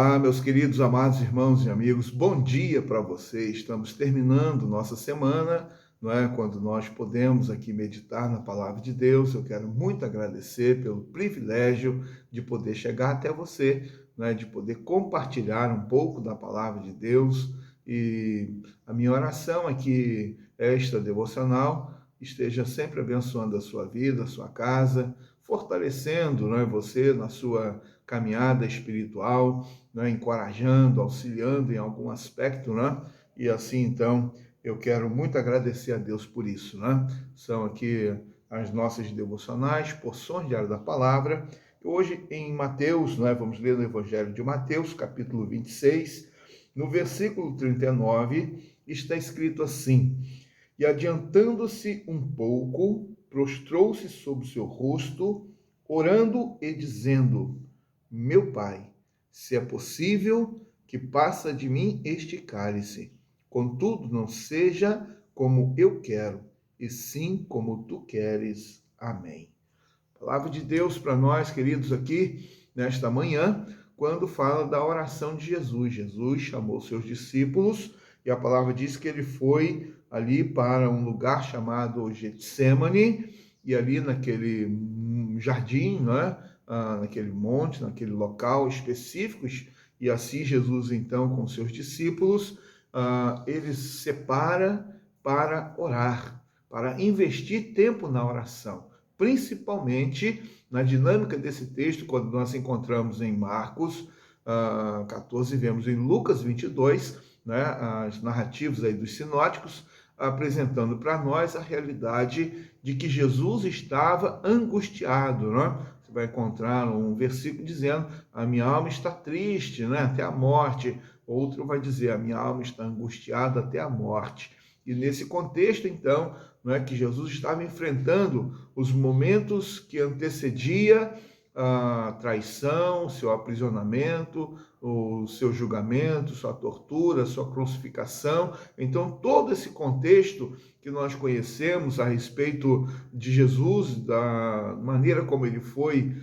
Olá, meus queridos, amados irmãos e amigos, bom dia para vocês. Estamos terminando nossa semana, não é? Quando nós podemos aqui meditar na palavra de Deus. Eu quero muito agradecer pelo privilégio de poder chegar até você, não é? De poder compartilhar um pouco da palavra de Deus. E a minha oração é que esta devocional esteja sempre abençoando a sua vida, a sua casa, fortalecendo, não é, você na sua caminhada espiritual, né, encorajando, auxiliando em algum aspecto, né? E assim, então, eu quero muito agradecer a Deus por isso, né? São aqui as nossas devocionais, porções diárias da palavra. Hoje em Mateus, né, vamos ler no Evangelho de Mateus, capítulo 26, no versículo 39, está escrito assim: E adiantando-se um pouco, prostrou-se sobre o seu rosto, orando e dizendo: Meu Pai, se é possível, que passa de mim este cálice. Contudo, não seja como eu quero, e sim como tu queres. Amém. Palavra de Deus para nós, queridos, aqui nesta manhã, quando fala da oração de Jesus. Jesus chamou seus discípulos e a palavra diz que ele foi ali para um lugar chamado Getsemane, e ali naquele jardim, né? Naquele monte, naquele local específico, e assim Jesus, então, com seus discípulos, ele se separa para orar, para investir tempo na oração, principalmente na dinâmica desse texto, quando nós encontramos em Marcos 14, vemos em Lucas 22, né, as narrativas aí dos sinóticos, apresentando para nós a realidade de que Jesus estava angustiado, né? Você vai encontrar um versículo dizendo: a minha alma está triste, né, até a morte. Outro vai dizer: a minha alma está angustiada até a morte. E nesse contexto, então, não é que Jesus estava enfrentando os momentos que antecedia a traição, seu aprisionamento, o seu julgamento, sua tortura, sua crucificação. Então, todo esse contexto que nós conhecemos a respeito de Jesus, da maneira como ele foi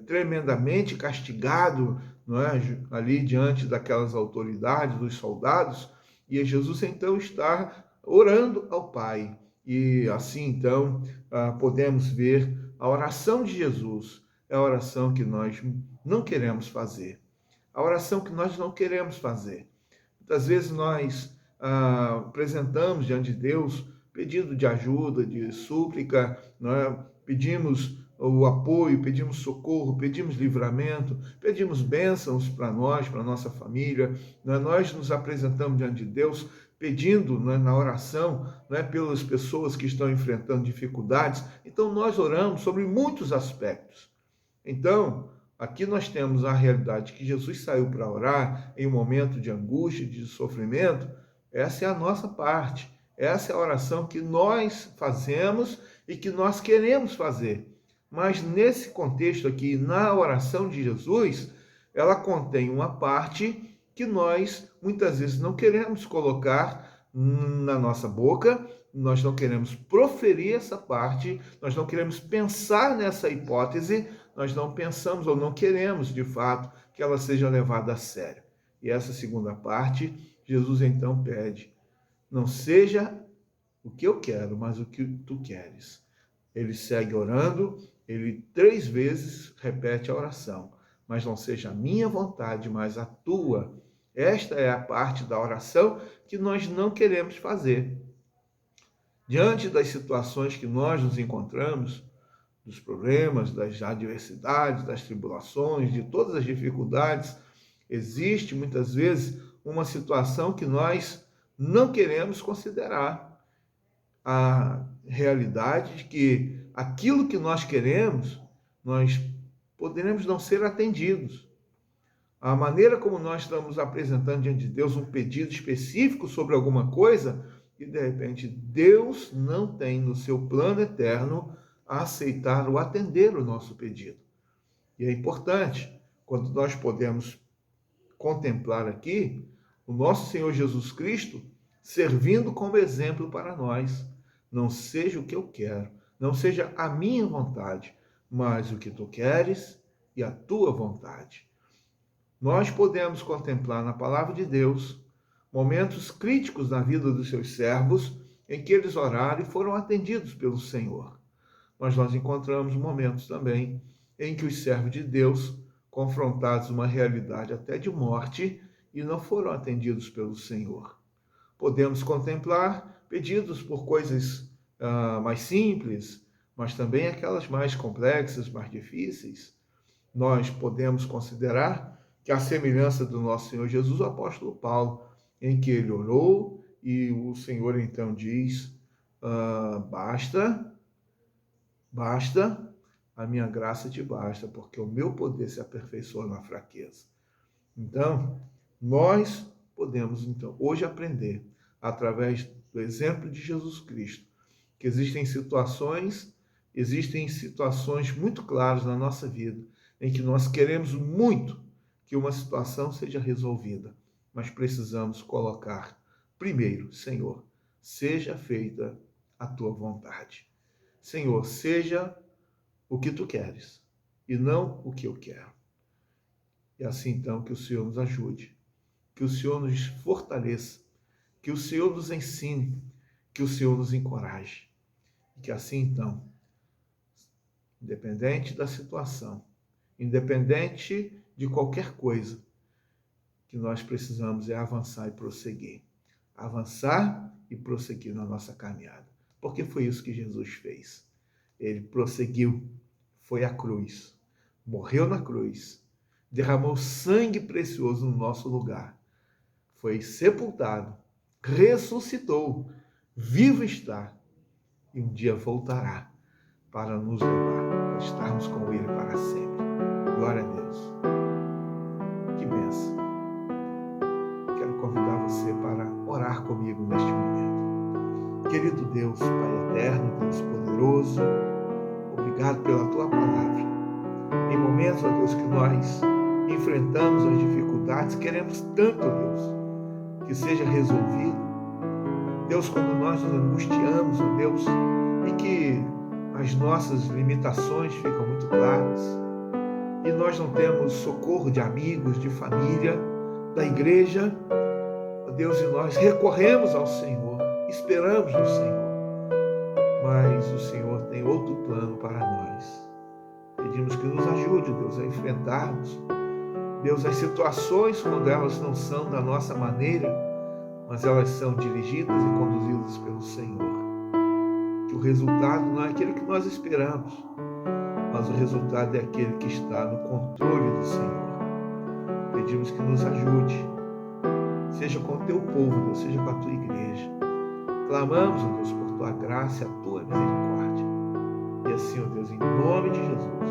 tremendamente castigado, não é? Ali diante daquelas autoridades, dos soldados, e Jesus então está orando ao Pai. E assim então podemos ver a oração de Jesus. É a oração que nós não queremos fazer. A oração que nós não queremos fazer. Muitas vezes nós apresentamos diante de Deus pedido de ajuda, de súplica, não é? Pedimos o apoio, pedimos socorro, pedimos livramento, pedimos bênçãos para nós, para a nossa família. Não é? Nós nos apresentamos diante de Deus pedindo, não é, na oração, não é, pelas pessoas que estão enfrentando dificuldades. Então nós oramos sobre muitos aspectos. Então, aqui nós temos a realidade que Jesus saiu para orar em um momento de angústia, de sofrimento. Essa é a nossa parte. Essa é a oração que nós fazemos e que nós queremos fazer. Mas nesse contexto aqui, na oração de Jesus, ela contém uma parte que nós muitas vezes não queremos colocar na nossa boca, nós não queremos proferir essa parte, nós não queremos pensar nessa hipótese, nós não pensamos ou não queremos, de fato, que ela seja levada a sério. E essa segunda parte, Jesus então pede: não seja o que eu quero, mas o que tu queres. Ele segue orando, ele 3 vezes repete a oração: mas não seja a minha vontade, mas a tua. Esta é a parte da oração que nós não queremos fazer. Diante das situações que nós nos encontramos, dos problemas, das adversidades, das tribulações, de todas as dificuldades, existe muitas vezes uma situação que nós não queremos considerar. A realidade de que aquilo que nós queremos, nós poderemos não ser atendidos. A maneira como nós estamos apresentando diante de Deus um pedido específico sobre alguma coisa, e de repente Deus não tem no seu plano eterno a aceitar ou atender o nosso pedido. E é importante, quando nós podemos contemplar aqui o nosso Senhor Jesus Cristo servindo como exemplo para nós. Não seja o que eu quero, não seja a minha vontade, mas o que tu queres e a tua vontade. Nós podemos contemplar na palavra de Deus momentos críticos na vida dos seus servos em que eles oraram e foram atendidos pelo Senhor. Mas nós encontramos momentos também em que os servos de Deus, confrontados uma realidade até de morte, e não foram atendidos pelo Senhor. Podemos contemplar pedidos por coisas mais simples, mas também aquelas mais complexas, mais difíceis. Nós podemos considerar que a semelhança do nosso Senhor Jesus, o apóstolo Paulo, em que ele orou e o Senhor então diz, basta, a minha graça te basta, porque o meu poder se aperfeiçoa na fraqueza. Então, nós podemos então hoje aprender, através do exemplo de Jesus Cristo, que existem situações muito claras na nossa vida, em que nós queremos muito que uma situação seja resolvida, mas precisamos colocar primeiro, Senhor, seja feita a tua vontade. Senhor, seja o que tu queres e não o que eu quero. E assim então que o Senhor nos ajude, que o Senhor nos fortaleça, que o Senhor nos ensine, que o Senhor nos encoraje. E que assim então, independente da situação, independente de qualquer coisa, que nós precisamos é avançar e prosseguir. Avançar e prosseguir na nossa caminhada. Porque foi isso que Jesus fez. Ele prosseguiu, foi à cruz, morreu na cruz, derramou sangue precioso no nosso lugar, foi sepultado, ressuscitou, vivo está, e um dia voltará para nos levar, para estarmos com Ele para sempre. Glória a Deus. Que bênção. Quero convidar você para orar comigo neste momento. Querido Deus, Pai eterno, Deus poderoso, obrigado pela Tua palavra. Em momentos, ó Deus, que nós enfrentamos as dificuldades, queremos tanto, ó Deus, que seja resolvido. Deus, quando nós nos angustiamos, ó Deus, e que as nossas limitações ficam muito claras, e nós não temos socorro de amigos, de família, da igreja, ó Deus, e nós recorremos ao Senhor, esperamos no Senhor, mas o Senhor tem outro plano para nós. Pedimos que nos ajude, Deus, a enfrentarmos, Deus, as situações quando elas não são da nossa maneira, mas elas são dirigidas e conduzidas pelo Senhor. Que o resultado não é aquele que nós esperamos, mas o resultado é aquele que está no controle do Senhor. Pedimos que nos ajude, seja com o teu povo, Deus, seja com a tua igreja. Clamamos, ó Deus, por tua graça e a tua misericórdia. E assim, ó Deus, em nome de Jesus,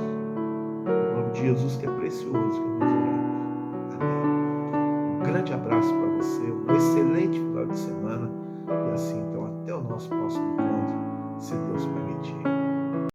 em nome de Jesus que é precioso, que nós oramos. Amém. Um grande abraço para você, um excelente final de semana. E assim, então, até o nosso próximo encontro, se Deus permitir.